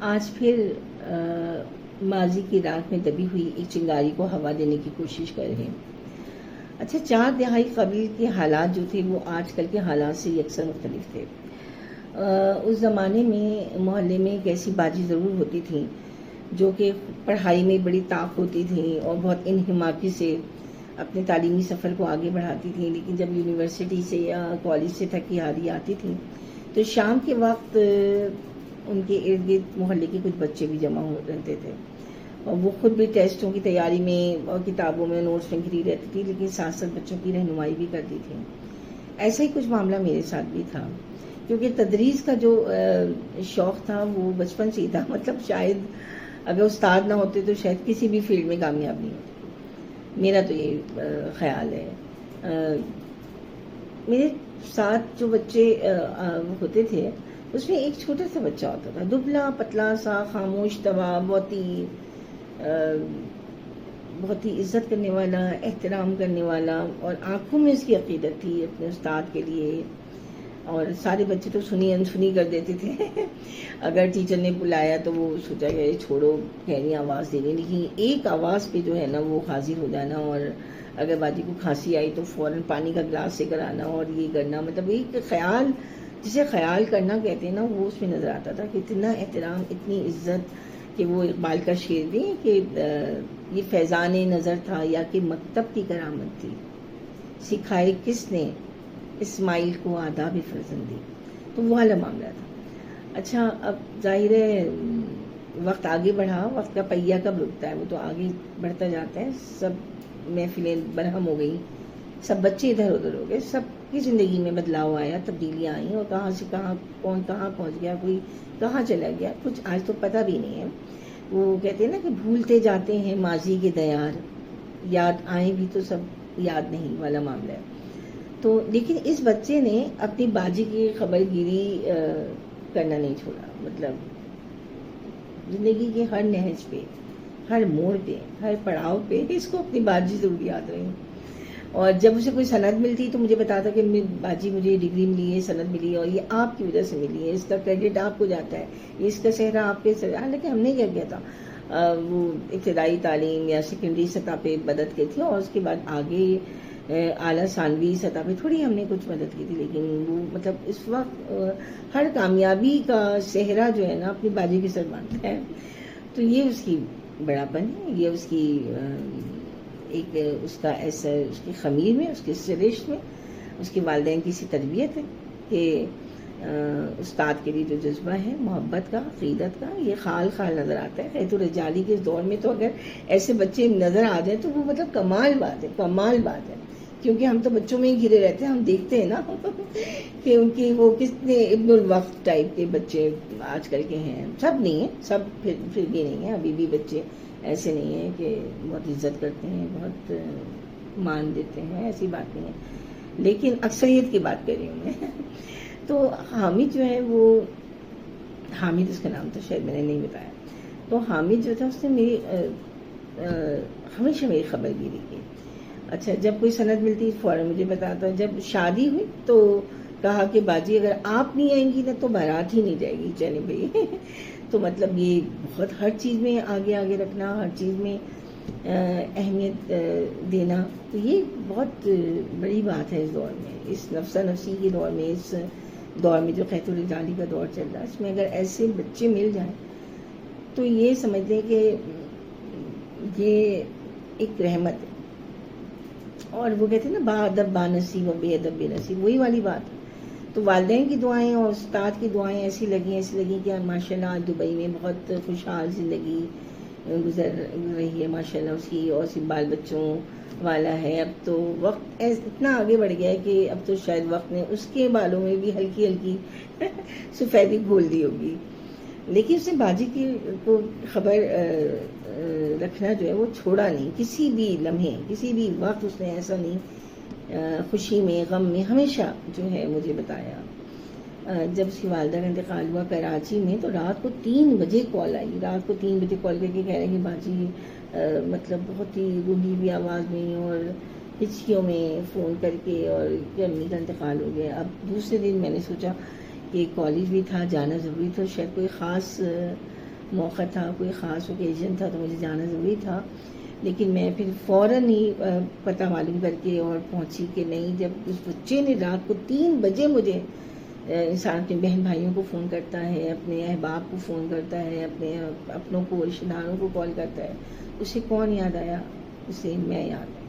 آج پھر ماضی کی رات میں دبی ہوئی ایک چنگاری کو ہوا دینے کی کوشش کر رہے ہیں۔ اچھا، 4 دہائی قبل کے حالات جو تھے وہ آج کل کے حالات سے یکساں مختلف تھے۔ اس زمانے میں محلے میں ایک ایسی باجی ضرور ہوتی تھیں جو کہ پڑھائی میں بڑی طاق ہوتی تھیں اور بہت انہماکی سے اپنے تعلیمی سفر کو آگے بڑھاتی تھیں، لیکن جب یونیورسٹی سے یا کالج سے تھکی ہاری آتی تھیں تو شام کے وقت ان کے ارد گرد محلے کے کچھ بچے بھی جمع ہو رہتے تھے، اور وہ خود بھی ٹیسٹوں کی تیاری میں اور کتابوں میں نوٹس میں گھری رہتی تھی، لیکن ساتھ ساتھ بچوں کی رہنمائی بھی کرتی تھی۔ ایسا ہی کچھ معاملہ میرے ساتھ بھی تھا، کیونکہ تدریس کا جو شوق تھا وہ بچپن سے ہی تھا۔ مطلب شاید اگر استاد نہ ہوتے تو شاید کسی بھی فیلڈ میں کامیاب نہیں ہوتے، میرا تو یہ خیال ہے۔ میرے ساتھ جو بچے ہوتے تھے اس میں ایک چھوٹا سا بچہ ہوتا تھا، دبلا پتلا سا، خاموش طبع، بہت ہی عزت کرنے والا، احترام کرنے والا، اور آنکھوں میں اس کی عقیدت تھی اپنے استاد کے لیے۔ اور سارے بچے تو سنی انسنی کر دیتے تھے اگر ٹیچر نے بلایا تو وہ سوچا کہ چھوڑو خیری آواز دینی، لیکن ایک آواز پہ جو ہے نا وہ حاضر ہو جانا، اور اگر باجی کو کھانسی آئی تو فوراً پانی کا گلاس سے کرانا اور یہ کرنا، مطلب ایک خیال جسے خیال کرنا کہتے ہیں نا، وہ اس میں نظر آتا تھا کہ اتنا احترام، اتنی عزت، کہ وہ اقبال کا شعر بھی کہ یہ فیضان نظر تھا یا کہ مکتب کی کرامت تھی، سکھائے کس نے اسماعیل کو آداب فرزندی، تو وہ والا معاملہ تھا۔ اچھا، اب ظاہر ہے وقت آگے بڑھا، وقت کا پہیہ کب رکتا ہے، وہ تو آگے بڑھتا جاتا ہے، سب محفلیں برہم ہو گئی، سب بچے ادھر ادھر ہو گئے، سب کی زندگی میں بدلاؤ آیا، تبدیلیاں آئیں، اور کہاں سے کہاں، کون کہاں پہنچ گیا، کوئی کہاں چلا گیا، کچھ آج تو پتہ بھی نہیں ہے۔ وہ کہتے ہیں نا کہ بھولتے جاتے ہیں ماضی کے دیار، یاد آئیں بھی تو سب یاد نہیں والا معاملہ ہے۔ تو لیکن اس بچے نے اپنی باجی کی خبر گیری کرنا نہیں چھوڑا، مطلب زندگی کے ہر نہج پہ، ہر موڑ پہ، ہر پڑاؤ پہ اس کو اپنی باجی ضرور یاد رہی، اور جب اسے کوئی سند ملتی تو مجھے بتاتا کہ باجی مجھے ڈگری ملی ہے، سند ملی ہے، اور یہ آپ کی وجہ سے ملی ہے، اس کا کریڈٹ آپ کو جاتا ہے، اس کا صحرا آپ کے سر۔ حالانکہ ہم نے کیا کیا تھا، وہ ابتدائی تعلیم یا سیکنڈری سطح پہ مدد کی تھی، اور اس کے بعد آگے اعلیٰ ثانوی سطح پہ تھوڑی ہم نے کچھ مدد کی تھی، لیکن وہ مطلب اس وقت ہر کامیابی کا صحرا جو ہے نا اپنی باجی کے سر باندھتا ہے۔ تو یہ اس کی بڑاپن ہے، یہ اس کی ایک اس کا اثر اس کی خمیر میں، اس کی سرشت میں، اس کے والدین کی سی تربیت ہے کہ استاد کے لیے جو جذبہ ہے محبت کا، عقیدت کا، یہ خال خال نظر آتا ہے۔ خیط الرجالی کے دور میں تو اگر ایسے بچے نظر آ جائیں تو وہ مطلب کمال بات ہے، کمال بات ہے، کیونکہ ہم تو بچوں میں ہی گھرے رہتے ہیں، ہم دیکھتے ہیں نا کہ ان کی وہ کتنے ابن الوقت ٹائپ کے بچے آج کل کے ہیں، سب نہیں ہیں، سب پھر بھی نہیں ہیں، ابھی بھی بچے ایسے نہیں ہیں کہ بہت عزت کرتے ہیں، بہت مان دیتے ہیں، ایسی بات نہیں ہے، لیکن اکثریت کی بات کر رہی ہوں میں۔ تو حامد جو ہے، وہ حامد اس کا نام تھا، شاید میں نے نہیں بتایا، تو حامد جو تھا اس نے میری ہمیشہ میری خبر گیری کی۔ اچھا، جب کوئی سند ملتی فوراً مجھے بتاتا، جب شادی ہوئی تو کہا کہ باجی اگر آپ نہیں آئیں گی نا تو بارات ہی نہیں جائے گی، چلے بھائی۔ تو مطلب یہ بہت ہر چیز میں آگے آگے رکھنا، ہر چیز میں اہمیت دینا، تو یہ بہت بڑی بات ہے اس دور میں، اس نفسہ نفسی کے دور میں، اس دور میں جو خیط الرجالی کا دور چل رہا ہے، اس میں اگر ایسے بچے مل جائیں تو یہ سمجھتے ہیں کہ یہ ایک رحمت ہے۔ اور وہ کہتے ہیں نا با ادب با نصیب و بے ادب بے نصیب، وہی والی بات ہے۔ تو والدین کی دعائیں اور استاد کی دعائیں ایسی لگیں کہ ماشاء اللہ دبئی میں بہت خوشحال زندگی گزر رہی ہے ماشاءاللہ اس کی، اور صرف بال بچوں والا ہے۔ اب تو وقت اتنا آگے بڑھ گیا ہے کہ اب تو شاید وقت نے اس کے بالوں میں بھی ہلکی ہلکی سفیدی گھول دی ہوگی، لیکن اس نے باجی کی کو خبر رکھنا جو ہے وہ چھوڑا نہیں، کسی بھی لمحے، کسی بھی وقت اس نے ایسا نہیں، خوشی میں غم میں ہمیشہ جو ہے مجھے بتایا۔ جب اس کی والدہ کا انتقال ہوا کراچی میں تو رات کو 3 بجے کال آئی، رات کو 3 بجے کال کر کے کہہ رہے ہیں کہ باجی مطلب بہت ہی روندی ہوئی آواز میں اور ہچکیوں میں فون کر کے، اور کہ امی کا انتقال ہو گیا۔ اب دوسرے دن میں نے سوچا کہ کالج بھی تھا، جانا ضروری تھا، شاید کوئی خاص موقع تھا، کوئی خاص اوکیزن تھا تو مجھے جانا ضروری تھا، لیکن میں پھر فوراً ہی پتہ معلوم کر کے اور پہنچی کہ نہیں. جب اس بچے نے رات کو 3 بجے مجھے، انسان اپنے بہن بھائیوں کو فون کرتا ہے، اپنے احباب کو فون کرتا ہے، اپنے اپنوں کو، رشتہ داروں کو کال کرتا ہے، اسے کون یاد آیا؟ اسے میں یاد آئی.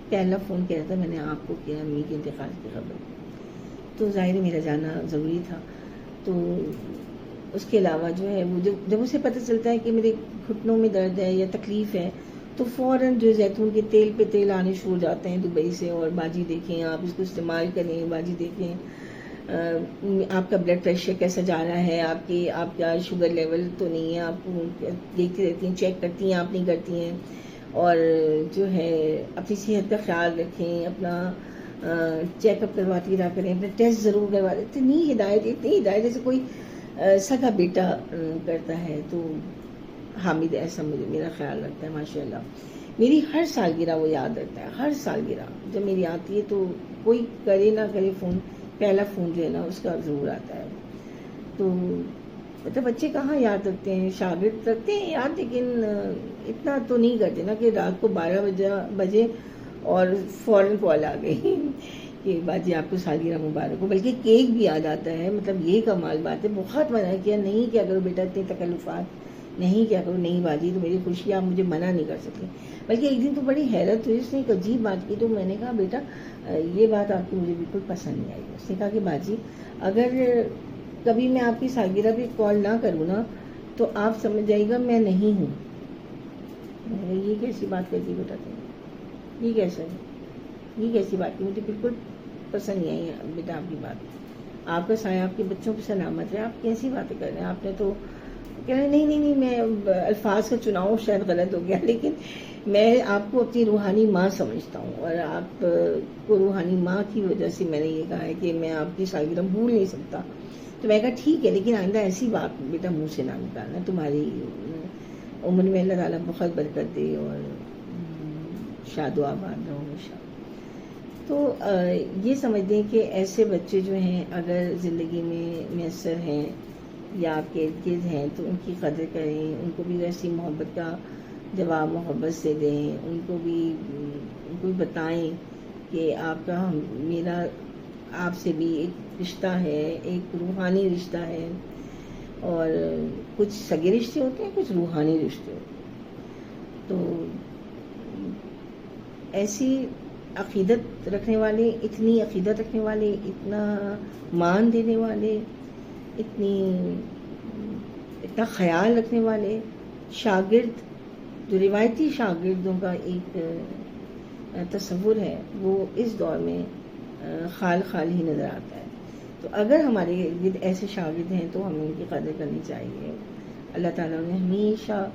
پہلا فون کیا تھا میں نے آپ کو کیا، امی کے انتقال کی خبر. تو ظاہر میرا جانا ضروری تھا. تو اس کے علاوہ جو ہے وہ جب اسے پتہ چلتا ہے کہ میرے گھٹنوں میں درد ہے یا تکلیف ہے تو فوراً جو زیتون کے تیل پہ تیل آنے شروع ہو جاتے ہیں دبئی سے، اور باجی دیکھیں آپ اس کو استعمال کریں، باجی دیکھیں آپ کا بلڈ پریشر کیسا جا رہا ہے، آپ کا شوگر لیول تو نہیں ہے، آپ دیکھتی رہتی ہیں، چیک کرتی ہیں، آپ نہیں کرتی ہیں. اور جو ہے اپنی صحت کا خیال رکھیں، اپنا چیک اپ کرواتی رہا کریں، اپنے ٹیسٹ ضرور کروا دیں. اتنی ہدایت جیسے کوئی سگا بیٹا کرتا ہے. تو حامد ایسا میرا خیال رکھتا ہے ماشاء اللہ. میری ہر سالگرہ وہ یاد رکھتا ہے، ہر سالگرہ جب میری آتی ہے تو کوئی کرے نہ کرے فون، پہلا فون جو ہے نا اس کا ضرور آتا ہے. تو مطلب بچے کہاں یاد رکھتے ہیں، شاگرد رکھتے ہیں یاد، لیکن اتنا تو نہیں کرتے نا کہ رات کو 12 بجے اور فوراً کال آ گئی کہ باجی آپ کو سالگرہ مبارک ہو. بلکہ کیک بھی یاد آتا ہے. مطلب یہ کمال بات ہے. بہت منع کیا نہیں کیا کرو بیٹا اتنے تکلفات، نہیں کیا کرو. نہیں باجی تو میری خوشی آپ مجھے منع نہیں کر سکتے. بلکہ ایک دن تو بڑی حیرت ہوئی، اس نے ایک عجیب بات کی. تو میں نے کہا بیٹا یہ بات آپ کی مجھے بالکل پسند نہیں آئی. اس نے کہا کہ باجی اگر کبھی میں آپ کی سالگرہ پہ کال نہ کروں نا تو آپ سمجھ جائے گا میں نہیں ہوں. یہ کیسی بات کر دی بیٹا تم، یہ کیسی بات کی؟ مجھے بالکل پسند نہیں آئی بیٹا آپ کی بات. آپ کا سایہ آپ کے بچوں پہ سلامت ہے، آپ کیسی باتیں کر رہے ہیں؟ آپ نے تو کہہ رہے نہیں میں الفاظ کا چناؤ شاید غلط ہو گیا، لیکن میں آپ کو اپنی روحانی ماں سمجھتا ہوں، اور آپ کو روحانی ماں کی وجہ سے میں نے یہ کہا ہے کہ میں آپ کی سالگرہ بھول نہیں سکتا. تو میں کہا ٹھیک ہے، لیکن آئندہ ایسی بات بیٹا منہ سے نہ نکالنا. تمہاری عمر میں اللہ تعالیٰ بہت برکت دے اور شاد و آباد رہو ہمیشہ. تو یہ سمجھ دیں کہ ایسے بچے جو ہیں اگر زندگی میں میسر ہیں یا آپ کے ارد گرد ہیں تو ان کی قدر کریں، ان کو بھی ویسی محبت کا جواب محبت سے دیں، ان کو بھی بتائیں کہ آپ کا میرا آپ سے بھی ایک رشتہ ہے، ایک روحانی رشتہ ہے. اور کچھ سگے رشتے ہوتے ہیں، کچھ روحانی رشتے ہوتے ہیں. تو ایسی عقیدت رکھنے والے، اتنی عقیدت رکھنے والے، اتنا مان دینے والے، اتنا خیال رکھنے والے شاگرد، جو روایتی شاگردوں کا ایک تصور ہے وہ اس دور میں خال ہی نظر آتا ہے. تو اگر ہمارے ارد ایسے شاگرد ہیں تو ہمیں ان کی قدر کرنی چاہیے. اللہ تعالیٰ انہیں ہمیشہ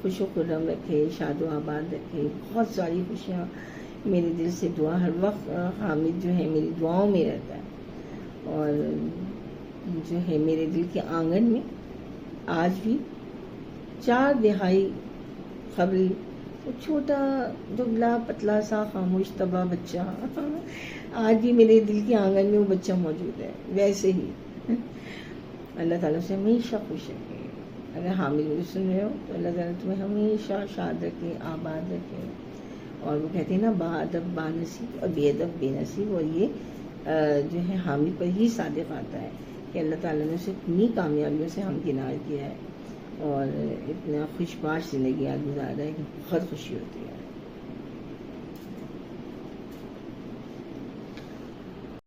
خوش و خرم رکھے، شاد و آباد رکھے. بہت ساری خوشیاں میرے دل سے دعا ہر وقت حامد جو ہے میری دعاؤں میں رہتا ہے، اور جو ہے میرے دل کے آنگن میں آج بھی 4 دہائی قبل وہ چھوٹا دبلا پتلا سا خاموش طبع بچہ آج بھی میرے دل کے آنگن میں وہ بچہ موجود ہے. ویسے ہی اللہ تعالیٰ سے ہمیشہ خوش رکھے. اگر حامد مجھے سن رہے ہو تو اللہ تعالیٰ تمہیں ہمیشہ شاد رکھے، آباد رکھے. اور وہ کہتے ہیں نا با ادب با نصیب اور بے ادب بے نصیب. اور یہ جو ہے حامد پر ہی صادق آتا ہے کہ اللہ تعالیٰ نے اسے اتنی کامیابیوں سے ہمکنار کیا ہے اور اتنا خوشباش زندگی گزار رہا ہے کہ بہت خوشی ہوتی ہے.